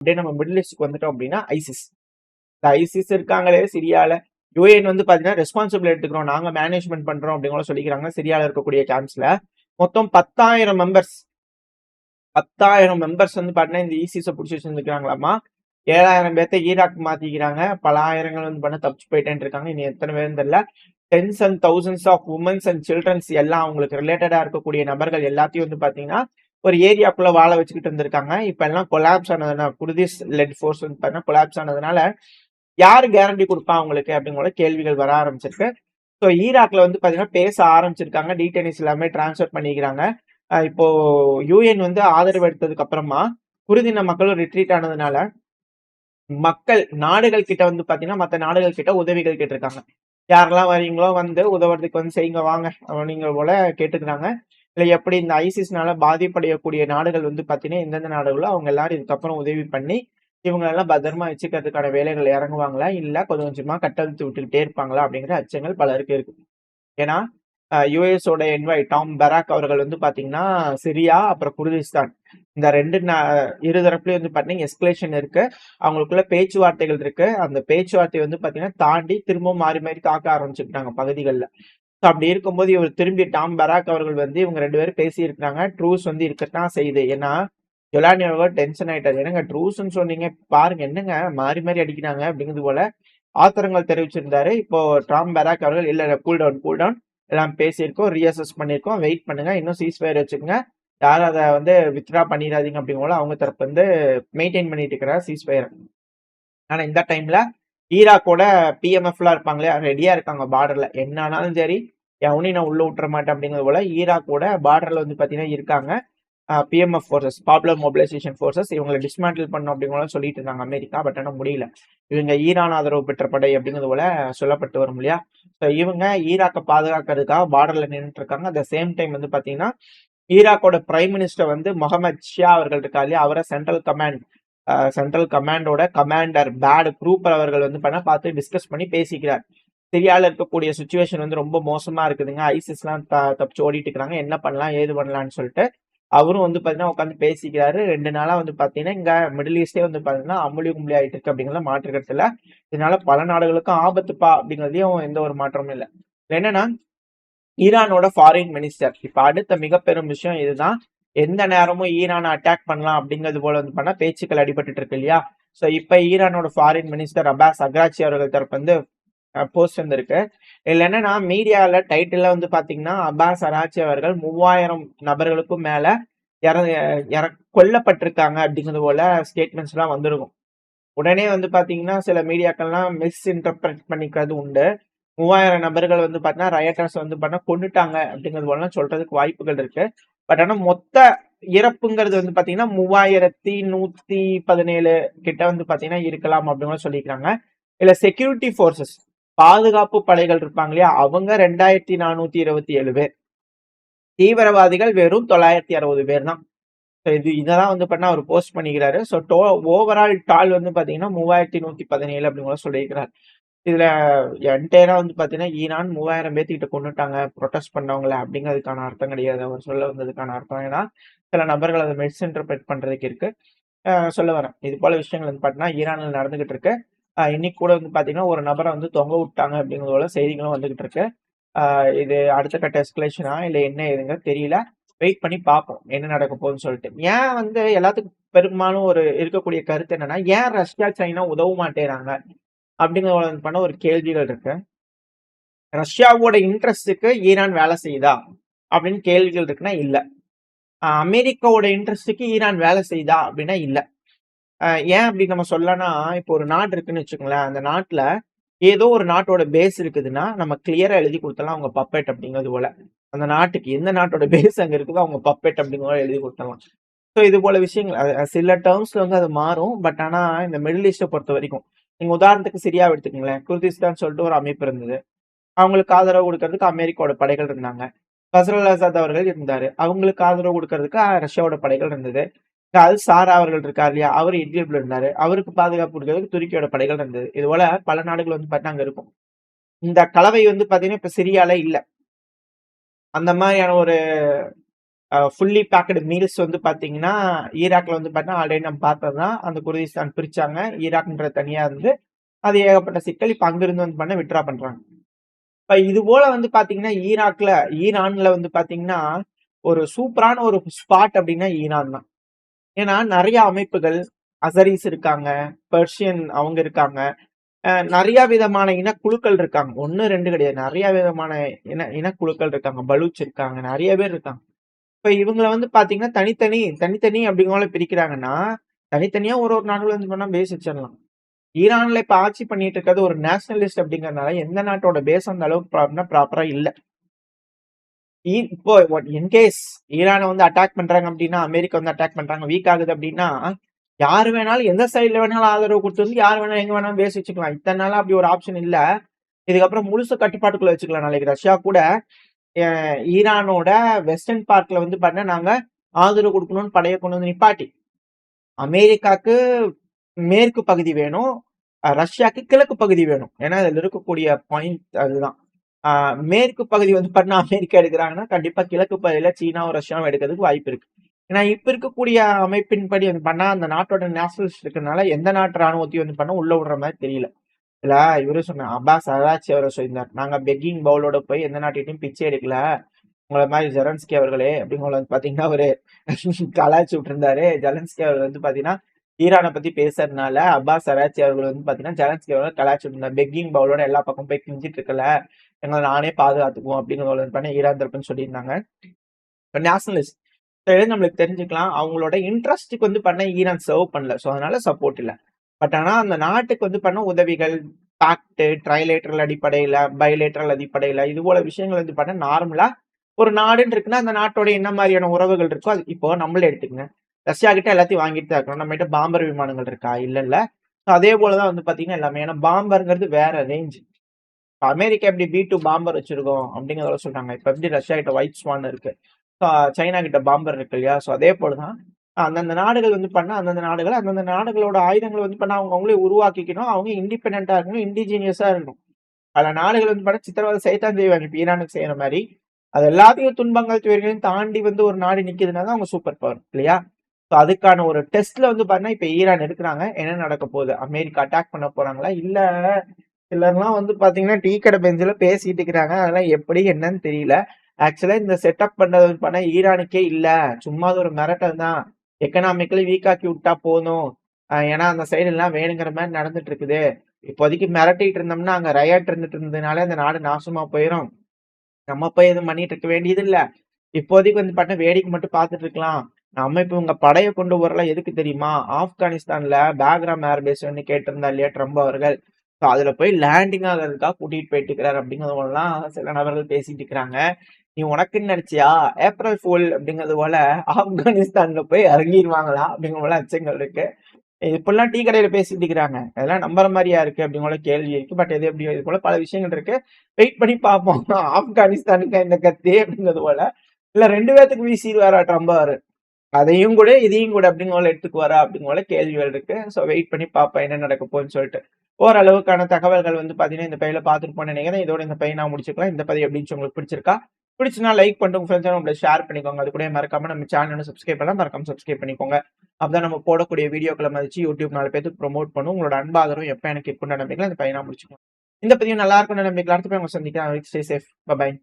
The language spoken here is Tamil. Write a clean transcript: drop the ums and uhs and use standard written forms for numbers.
அப்படியே நம்ம மிடில் ஈஸ்டுக்கு வந்துட்டோம் அப்படின்னா ஐசிஸ். இந்த ஐசிஸ் இருக்காங்களே சிரியால, யுஏஎன் வந்து பாத்தீங்கன்னா ரெஸ்பான்சிபிள் எடுத்துக்கிறோம், நாங்க மேனேஜ்மெண்ட் பண்றோம் அப்படிங்கிற சொல்லிக்கிறாங்க. சிரியால இருக்கக்கூடிய கேம்ப்ஸ்ல மொத்தம் 10,000 மெம்பர்ஸ் 10,000 மெம்பர்ஸ் வந்து பாத்தீங்கன்னா இந்த ஈசிஸை பிடிச்சி வச்சிருந்துருக்காங்களாமா. 7,000 பேர்த்த ஈராக் மாத்திக்கிறாங்க. பல ஆயிரங்கள் வந்து பண்ண தப்பிச்சு போயிட்டேன்னு இருக்காங்க. இனி எத்தனை பேர் தெரியல. Tens and thousands of womens and childrens எல்லாம் அவங்களுக்கு ரிலேட்டடா இருக்கக்கூடிய நபர்கள் எல்லாத்தையும் வந்து பாத்தீங்கன்னா ஒரு ஏரியாக்குள்ள வாழ வச்சுக்கிட்டு இருந்திருக்காங்க. இப்ப எல்லாம் கொலாப்ஸ் ஆனதுனால, குர்திஸ் லெட் ஃபோர்ஸ் வந்து பாத்தீங்கன்னா கொலாப்ஸ் ஆனதுனால யாரு கேரண்டி கொடுப்பா அவங்களுக்கு அப்படிங்கிற கேள்விகள் வர ஆரம்பிச்சிருக்கு. ஸோ ஈராக்ல வந்து பாத்தீங்கன்னா பேச ஆரம்பிச்சிருக்காங்க. டீடைல்ஸ் எல்லாமே டிரான்ஸ்ஃபர் பண்ணிக்கிறாங்க. இப்போ யூஎன் வந்து ஆதரவு எடுத்ததுக்கு அப்புறமா குருதின மக்களும் ரிட்ரீட் ஆனதுனால மக்கள் நாடுகள் கிட்ட வந்து பாத்தீங்கன்னா மற்ற நாடுகள் கிட்ட உதவிகள் கேட்டிருக்காங்க. யாரெல்லாம் வரீங்களோ வந்து உதவுறதுக்கு வந்து செய்யுங்க வாங்க அப்படிங்கிற போல கேட்டுக்கிறாங்க. இல்லை எப்படி இந்த ஐசிஸ்னால பாதிப்படையக்கூடிய நாடுகள் வந்து பாத்தீங்கன்னா எந்தெந்த நாடுகளோ அவங்க எல்லாரும் இதுக்கப்புறம் உதவி பண்ணி இவங்களெல்லாம் பத்திரமா வச்சுக்கிறதுக்கான வேலைகள் இறங்குவாங்களா, இல்ல கொஞ்சம் கொஞ்சமா கட்டவிழ்த்து விட்டுக்கிட்டே இருப்பாங்களா அப்படிங்கிற அச்சங்கள் பலருக்கு இருக்கு. ஏன்னா யுஎஸோட என்வாய் டாம் பெராக் அவர்கள் வந்து பாத்தீங்கன்னா சிரியா அப்புறம் குர்திஸ்தான் இந்த இரு தரப்புலயும் வந்து பாத்தீங்கன்னா எஸ்கலேஷன் இருக்கு. அவங்களுக்குள்ள பேச்சுவார்த்தைகள் இருக்கு. அந்த பேச்சுவார்த்தை வந்து பாத்தீங்கன்னா தாண்டி திரும்பவும் மாறி மாறி தாக்க ஆரம்பிச்சுக்கிட்டாங்க பகுதிகளில். அப்படி இருக்கும்போது இவர் திரும்பி டாம் பெராக் அவர்கள் வந்து இவங்க 2 பேரும் பேசி இருக்கிறாங்க. ட்ரூஸ் வந்து இருக்கத்தான் செய்யுது. ஏன்னா ஜொலானி அவர்கள் டென்ஷன் ஆயிட்டாரு. என்னங்க ட்ரூஸ்ன்னு சொன்னீங்க, பாருங்க என்னங்க மாறி மாறி அடிக்கிறாங்க அப்படிங்கிறது போல ஆத்திரங்கள் தெரிவிச்சிருந்தாரு. இப்போ டாம் பெராக் அவர்கள் இல்ல கூல் டவுன் எல்லாம் பேசியிருக்கோம், ரீஅசஸ் பண்ணியிருக்கோம், வெயிட் பண்ணுங்க, இன்னும் சீஸ்ஃபயர் வச்சுக்கோங்க, யாரும் அதை வந்து வித்ரா பண்ணிடாதீங்க அப்படிங்கிற அவங்க தரப்பு வந்து மெயின்டைன் பண்ணிட்டு இருக்கிறார் சீஸ்ஃபயர். ஆனா இந்த டைம்ல ஈராக்கோட பிஎம்எஃப்லாம் இருப்பாங்களே ரெடியா இருக்காங்க பார்டர்ல. என்ன ஆனாலும் சரி எவனையும் நான் உள்ள விட்டுற மாட்டேன் அப்படிங்கிறது போல ஈராக்கோட பார்டர்ல வந்து பாத்தீங்கன்னா இருக்காங்க. PMF forces, popular mobilisation forces, இவங்களை டிஸ்மேண்டில் பண்ணும் அப்படிங்கிறத சொல்லிட்டு இருந்தாங்க அமெரிக்கா. பட் ஆனால் முடியல. இவங்க ஈரான் ஆதரவு பெற்ற படை அப்படிங்கிறது போல சொல்லப்பட்டு வரும் இல்லையா. ஸோ இவங்க ஈராக்கை பாதுகாக்கிறதுக்காக பார்டர்ல நின்றுட்டு இருக்காங்க. அட் த சேம் டைம் வந்து பாத்தீங்கன்னா ஈராக்கோட பிரைம் மினிஸ்டர் வந்து முகமது ஷியா அவர்கள் இருக்கா இல்லையா, அவரை சென்ட்ரல் கமாண்டோட கமாண்டர் பேட் குரூப்பர் அவர்கள் வந்து பார்த்து டிஸ்கஸ் பண்ணி பேசிக்கிறார். சிரியால இருக்கக்கூடிய சுச்சுவேஷன் வந்து ரொம்ப மோசமா இருக்குதுங்க, ஐசிஸ்லாம் தப்பிச்சு ஓடிட்டு இருக்கிறாங்க, என்ன பண்ணலாம் ஏது பண்ணலாம்னு சொல்லிட்டு அவரும் வந்து பாத்தீங்கன்னா உட்காந்து பேசிக்கிறாரு. 2 நாளா வந்து பாத்தீங்கன்னா இங்க மிடில் ஈஸ்டே வந்து பாத்தீங்கன்னா அம்புலி கும்பலி ஆயிட்டு இருக்கு அப்படிங்கிறத மாற்றுக்கிறதுல. இதனால பல நாடுகளுக்கும் ஆபத்துப்பா அப்படிங்கிறதையும் எந்த ஒரு மாற்றமும் இல்லை. என்னன்னா ஈரானோட ஃபாரின் மினிஸ்டர் இப்ப அடுத்த மிக பெரும் விஷயம் இதுதான். எந்த நேரமும் ஈரானை அட்டாக் பண்ணலாம் அப்படிங்கிறது போல வந்து பண்ணா பேச்சுக்கள் அடிபட்டு இருக்கு இல்லையா. சோ இப்ப ஈரானோட ஃபாரின் மினிஸ்டர் அப்பாஸ் அக்ராச்சி அவர்கள் தரப்பு வந்து போஸ்ட் வந்திருக்கு. இதுல என்னன்னா மீடியால டைட்டில் வந்து பாத்தீங்கன்னா அப்பாஸ் அராச்சி அவர்கள் 3000 நபர்களுக்கும் மேல கொல்லப்பட்டிருக்காங்க அப்படிங்கிறது போல ஸ்டேட்மெண்ட்ஸ் எல்லாம் வந்திருக்கும். உடனே வந்து பாத்தீங்கன்னா சில மீடியாக்கள்லாம் மிஸ் இன்டர்பிரட் பண்ணிக்கிறது உண்டு. 3000 நபர்கள் வந்து பாத்தீங்கன்னா ரயட்டர்ஸ் வந்து கொண்டுட்டாங்க அப்படிங்கிறது போல சொல்றதுக்கு வாய்ப்புகள் இருக்கு. பட் ஆனா மொத்த இறப்புங்கிறது வந்து பாத்தீங்கன்னா 3117 கிட்ட வந்து பாத்தீங்கன்னா இருக்கலாம் அப்படின்னு சொல்லிக்கிறாங்க. இல்ல செக்யூரிட்டி போர்சஸ் பாதுகாப்பு படைகள் இருப்பாங்க இல்லையா, அவங்க 2427 பேர், தீவிரவாதிகள் வெறும் 960 பேர் தான். இததான் வந்து பண்ணா அவர் போஸ்ட் பண்ணிக்கிறாரு. ஸோ ஓவரால் டால் வந்து பாத்தீங்கன்னா 3117 அப்படிங்கிற சொல்லியிருக்கிறார். இதுல என்டையரா வந்து பாத்தீங்கன்னா ஈரான் 3000 பேர்த்திட்ட கொண்டுட்டாங்க ப்ரொடெஸ்ட் பண்ணவங்கள அப்படிங்கிறதுக்கான அர்த்தம் கிடையாது அவர் சொல்ல வந்ததுக்கான அர்த்தம். ஏன்னா சில நபர்கள் அதை மிஸ் இன்டர்பிரேட் பண்றதுக்கு இருக்கு. சொல்ல வரேன் இது போல விஷயங்கள் வந்து பாத்தீங்கன்னா ஈரானில் நடந்துகிட்டு இருக்கு. இன்னைக்கு கூட வந்து பாத்தீங்கன்னா ஒரு நபரை வந்து தொங்க விட்டாங்க அப்படிங்கிறதோட செய்திகளும் வந்துகிட்டு இருக்கு. இது அடுத்த கட்ட எஸ்கலேஷனா இல்ல என்ன ஏதுங்க தெரியல. வெயிட் பண்ணி பார்ப்போம் என்ன நடக்க போகுதுன்னு சொல்லிட்டு. ஏன் வந்து எல்லாத்துக்கும் பெரும்பாலும் ஒரு இருக்கக்கூடிய கருத்து என்னன்னா, ஏன் ரஷ்யா சைனா உதவ மாட்டேறாங்க அப்படிங்கிற பண்ண ஒரு கேள்விகள் இருக்கு. ரஷ்யாவோட இன்ட்ரெஸ்டுக்கு ஈரான் வேலை செய்யுதா அப்படின்னு கேள்விகள் இருக்குன்னா இல்ல. அமெரிக்காவோட இன்ட்ரெஸ்டுக்கு ஈரான் வேலை செய்யுதா அப்படின்னா இல்ல. ஏன் அப்படி நம்ம சொல்லனா, இப்போ ஒரு நாடு இருக்குன்னு வச்சுக்கோங்களேன், அந்த நாட்டுல ஏதோ ஒரு நாட்டோட பேஸ் இருக்குதுன்னா நம்ம கிளியரா எழுதி கொடுத்தலாம் அவங்க பப்பெட் அப்படிங்கிறது போல. அந்த நாட்டுக்கு எந்த நாட்டோட பேஸ் அங்க இருக்குதோ அவங்க பப்பெட் அப்படிங்கிற எழுதி கொடுத்தலாம். ஸோ இது போல விஷயங்கள் சில டேர்ம்ஸ்ல வந்து அது மாறும். பட் ஆனா இந்த மிடில் ஈஸ்டை பொறுத்த வரைக்கும் நீங்க உதாரணத்துக்கு சிரியாவை எடுத்துக்கங்களேன். குர்திஸ்தான் சொல்லிட்டு ஒரு அமைப்பு இருந்தது. அவங்களுக்கு ஆதரவு கொடுக்கறதுக்கு அமெரிக்காவோட படைகள் இருந்தாங்க. பஸ்ரல் அசாத் அவர்கள் இருந்தாரு. அவங்களுக்கு ஆதரவு கொடுக்கறதுக்கு ரஷ்யாவோட படைகள் இருந்தது. அல் சாரா அவர்கள் இருக்காரு இல்லையா, அவர் இட்லிப்ல இருந்தாரு. அவருக்கு பாதுகாப்பு கொடுக்கறதுக்கு துருக்கியோட படைகள் இருந்தது. இது போல பல நாடுகள் வந்து பார்த்தா அங்க இருக்கும். இந்த கலவை வந்து பாத்தீங்கன்னா இப்ப சிரியால இல்ல. அந்த மாதிரியான ஒரு ஃபுல்லி பேக்கடு மீல்ஸ் வந்து பார்த்தீங்கன்னா ஈராக்ல வந்து பார்த்தீங்கன்னா ஆல்ரெடி நம்ம பார்த்தது தான். அந்த குர்திஸ்தான் பிரிச்சாங்க. ஈராக்ன்ற தனியா இருந்து அது ஏகப்பட்ட சிக்கல். இப்ப அங்கிருந்து வந்து பண்ண வித்ட்ரா பண்றாங்க. இப்ப இது போல வந்து பார்த்தீங்கன்னா ஈரான்ல வந்து பார்த்தீங்கன்னா ஒரு சூப்பரான ஒரு ஸ்பாட் அப்படின்னா ஈரான் தான். ஏன்னா நெறைய அமைப்புகள் அசரீஸ் இருக்காங்க, பெர்ஷியன் அவங்க இருக்காங்க. நெறைய விதமான இனக்குழுக்கள் இருக்காங்க. 1, 2 கிடையாது. நெறைய விதமான இனக்குழுக்கள் இருக்காங்க. பலூச் இருக்காங்க. நெறைய பேர் இருக்காங்க. இப்ப இவங்கள வந்து பார்த்தீங்கன்னா, தனித்தனி அப்படிங்கறத பிரிக்கிறாங்கன்னா, தனித்தனியா ஒரு நாடுல வந்து பண்ணா பேஸ் வச்சிடலாம். ஈரான்ல இப்ப ஆட்சி பண்ணிட்டு இருக்கிறது ஒரு நேஷனலிஸ்ட் அப்படிங்கறதுனால, எந்த நாட்டோட பேஸ் அந்த அளவுக்கு ப்ராப்பரா இல்ல. இப்போ இன்கேஸ் ஈரான வந்து அட்டாக் பண்றாங்க அப்படின்னா, அமெரிக்கா வந்து அட்டாக் பண்றாங்க, வீக் ஆகுது அப்படின்னா, யாரு வேணாலும் எந்த சைடுல வேணாலும் ஆதரவு குடுத்து யார் வேணாலும் எங்க வேணாலும் பேசி வச்சுக்கலாம். இத்தன நாளா அப்படி ஒரு ஆப்ஷன் இல்ல. இதுக்கப்புறம் முழுசா கட்டுப்பாட்டுக்குள்ள வச்சுக்கலாம். நாளைக்கு ரஷ்யா கூட ஈரானோட வெஸ்டர்ன் பார்ட்ல வந்து பார்த்தீங்கன்னா, நாங்க ஆதரவு குடுக்கணும்னு படைய கொண்டு வந்து நிப்பாட்டி, அமெரிக்காக்கு மேற்கு பகுதி வேணும். ரஷ்யாக்கு கிழக்கு பகுதி வேணும். ஏன்னா, இதுல இருக்கக்கூடிய பாயிண்ட் அதுதான். மேற்கு பகுதி வந்து பார்த்தீங்கன்னா, அமெரிக்கா எடுக்குறாங்கன்னா, கண்டிப்பா கிழக்கு பகுதியில சீனாவும், ரஷ்யாவும் எடுக்கிறதுக்கு வாய்ப்பு இருக்கு. ஏன்னா, இப்ப இருக்கக்கூடிய அமைப்பின்படி வந்து பண்ணா, அந்த நாட்டோட நேஷனலிஸ்ட் இருக்கறனால, எந்த நாட்டு ராணுவத்தையும் வந்து பண்ணா உள்ள விடுற மாரி தெரியல. இல்ல இவரு சொன்னார். அப்பாஸ் அராக்சி அவர்கள் சொல்லியிருந்தார். நாங்க பெக்கிங் பவுலோட போய் எந்த நாட்டுகிட்டயும் பிச்சை எடுக்கல. உங்கள மாரி ஜெலன்ஸ்கி அவர்களே அப்படிங்கிற வந்து பார்த்தீங்கன்னா, அவரு கலாய்ச்சு விட்டுருந்தாரு. ஜெலன்ஸ்கி அவர்கள் வந்து பார்த்தீங்கன்னா, ஈரான பத்தி பேசுறதுனால அப்பாஸ் அராக்சி அவர்கள் வந்து பார்த்தீங்கன்னா, ஜெலன்ஸ்கி அவர்கள் கலாய்ச்சு விட்டுருந்தார். பெக்கிங் பவுலோட எல்லா பக்கமும் போய் கெஞ்சிட்டு இருக்கல. எங்கள நானே பாதுகாத்துக்குவோம் அப்படிங்கிறத வந்து பண்ண ஈரான் தரப்புன்னு சொல்லியிருந்தாங்க. இப்ப நேஷனலிஸ்ட் நம்மளுக்கு தெரிஞ்சுக்கலாம். அவங்களோட இன்ட்ரெஸ்ட்டுக்கு வந்து பண்ண ஈரான் சர்வ் பண்ணல. ஸோ அதனால சப்போர்ட் இல்ல. பட் ஆனா அந்த நாட்டுக்கு வந்து பண்ண உதவிகள், பாக்ட், ட்ரைலேட்டரல் அடிப்படையில, பைலேட்டரல் அடிப்படையில இது போல விஷயங்கள் வந்து பண்ண நார்மலா ஒரு நாடுன்னு இருக்குன்னா, அந்த நாட்டோட என்ன மாதிரியான உறவுகள் இருக்கோ, அது இப்போ நம்மளே எடுத்துக்கங்க. ரஷ்யா கிட்ட எல்லாத்தையும் வாங்கிட்டு தான் இருக்கிறோம். நம்மகிட்ட பாம்பர் விமானங்கள் இருக்கா? இல்லல்ல. ஸோ அதே போல தான் வந்து பார்த்தீங்கன்னா எல்லாமே. ஏன்னா பாம்பர்ங்கிறது வேற ரேஞ்ச். இப்ப அமெரிக்கா எப்படி B2 பாம்பர் வச்சிருக்கோம் அப்படிங்கிறத சொல்றாங்க. இப்ப எப்படி ரஷ்யா கிட்ட ஒயிட் ஸ்வான் இருக்கு. சைனா கிட்ட பாம்பர் இருக்கு இல்லையா? ஸோ அதே போல தான் அந்தந்த நாடுகள் வந்து பண்ணா, அந்தந்த நாடுகளோட ஆயுதங்கள வந்து பண்ணா அவங்க அவங்களே உருவாக்கிக்கணும். அவங்க இண்டிபெண்டன்ட்டா இருக்கணும். இண்டிஜீனியஸா இருக்கணும். பல நாடுகள் வந்து பண்ணா சித்திரவதை செய்யத்தான் செய்வாங்க. இப்ப ஈரானுக்கு செய்யற மாரி. அது எல்லாத்தையும் துன்பங்கள், துயர்களையும் தாண்டி வந்து ஒரு நாடு நிக்குதுன்னா தான் அவங்க சூப்பர் பவர் இல்லையா? ஸோ அதுக்கான ஒரு டெஸ்ட்ல வந்து பார்த்தீங்கன்னா, இப்ப ஈரான் இருக்கிறாங்க. என்ன நடக்க போகுது? அமெரிக்கா அட்டாக் பண்ண போறாங்களா? இல்ல சிலர்லாம் வந்து பார்த்தீங்கன்னா, டீ கடை பெஞ்சுல பேசிட்டு இருக்கிறாங்க. அதெல்லாம் எப்படி என்னன்னு தெரியல. ஆக்சுவலா இந்த செட்டப் பண்ணது வந்து பண்ணா ஈரானுக்கே இல்ல. சும்மா அது ஒரு மிரட்டல் தான். எக்கனாமிக்கலி வீக் ஆக்கி விட்டா போதும். ஏன்னா அந்த சைடு எல்லாம் வேணுங்கிற மாரி நடந்துட்டு இருக்குது. இப்போதைக்கு மிரட்டிட்டு இருந்தோம்னா, அங்க ரயாட் இருந்துட்டு இருந்ததுனால அந்த நாடு நாசமா போயிரும். நம்ம போய் எதுவும் பண்ணிட்டு இருக்க வேண்டியது இல்ல. இப்போதைக்கு வந்து பார்த்தா வேடிக்கை மட்டும் பார்த்துட்டு இருக்கலாம். நம்ம இப்ப இவங்க படைய கொண்டு வரலாம் எதுக்கு தெரியுமா? ஆப்கானிஸ்தான்ல பேக்ராம் ஏர்பேஸ் வந்து கேட்டிருந்தா இல்லையா ட்ரம்ப் அவர்கள். ஸோ அதுல போய் லேண்டிங் ஆகுறதுக்காக கூட்டிட்டு போயிட்டு இருக்கிறாரு அப்படிங்கிறது போலலாம் சில நபர்கள் பேசிட்டு இருக்கிறாங்க. நீ உனக்குன்னு நினைச்சியா? ஏப்ரல் ஃபூல் அப்படிங்கிறது போல ஆப்கானிஸ்தான்ல போய் இறங்கிருவாங்களா? அப்படிங்கிற போல அச்சங்கள் இருக்கு. இப்படிலாம் டீ கடையில பேசிட்டு இருக்கிறாங்க. அதெல்லாம் நம்புற மாரியா இருக்கு அப்படின்னு போல கேள்வி இருக்கு. பட் இது எப்படி இது போல பல விஷயங்கள் இருக்கு. வெயிட் பண்ணி பார்ப்போம். ஆப்கானிஸ்தானுக்கு இந்த கத்தி அப்படிங்கிறது போல. இல்ல 2 பேத்துக்கு வீசிருவாரா ட்ரம்ப் அவரு. அதையும் கூட, இதையும் கூட அப்படிங்கிற போல எடுத்துக்குவாரா அப்படிங்கிற போல கேள்விகள் இருக்கு. ஸோ வெயிட் பண்ணி பார்ப்போம் என்ன நடக்க போகுதுன்னு சொல்லிட்டு. ஓரளவுக்கான தகவல்கள் வந்து பார்த்தீங்கன்னா, இந்த பதிவுல பார்த்துருப்போம்னு நினைக்கிறேன். இதோட இந்த பதிவை நான் முடிச்சுக்கலாம். இந்த பதிவு எப்படி இருந்துச்சு உங்களுக்கு பிடிச்சிருக்கா? பிடிச்சுனா லைக் பண்ணிட்டு உங்க ஃப்ரெண்ட்ஸ் கூட ஷேர் பண்ணிக்கோங்க. அது கூட மறக்காம நம்ம சேனலை சப்ஸ்கிரைப் பண்ணலாம். மறக்காம சப்ஸ்கிரைப் பண்ணிக்கோங்க. அப்பதான் நம்ம போடக்கூடிய வீடியோக்களை மதிச்சு யூடியூப் 4 பேருக்கு ப்ரொமோட் பண்ணும். உங்களோட அன்பாதரவும் எப்ப எனக்கு இருக்கும்னு நம்பிக்கலாம். இந்த பதிவை நான் முடிச்சுக்கலாம். இந்த பதிவு நல்லா இருக்கும்னு நம்பிக்கலாம். அடுத்த போய் உங்க சந்திக்கிறேன். Stay safe. பை.